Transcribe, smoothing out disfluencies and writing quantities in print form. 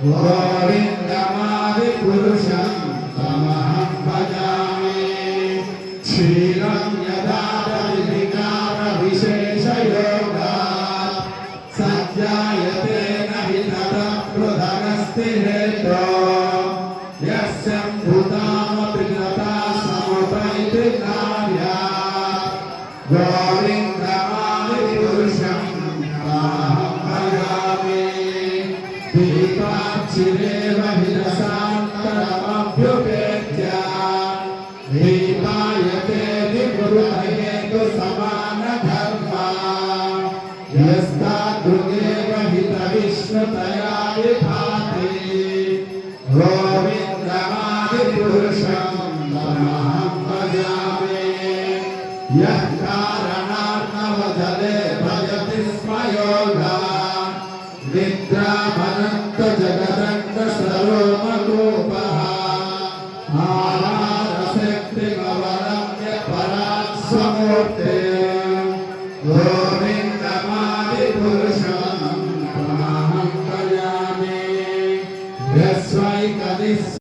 गोविन्दमादिपुरुषं तमहं भजामि क्षीरं यदा विविकारविशेषयोगात् सज्जायते न हि ततः पृथगस्ति हेतो यस्य भूतामपि गता समुपैति कार्यात् गोविन्दमादिपुरुषं तमहं भजामि दीपाक्षिरेव हिरसान्तरमभ्युपेत्य दीपायते विवृतये तु समानधर्मा यस्तादृगेव हितविष्णुतया विभाति गोविन्दमादिपुरुषं तमहं भजामि यः कारणार्णवजले भजति स्म योगा निद्रामनन्त जगत्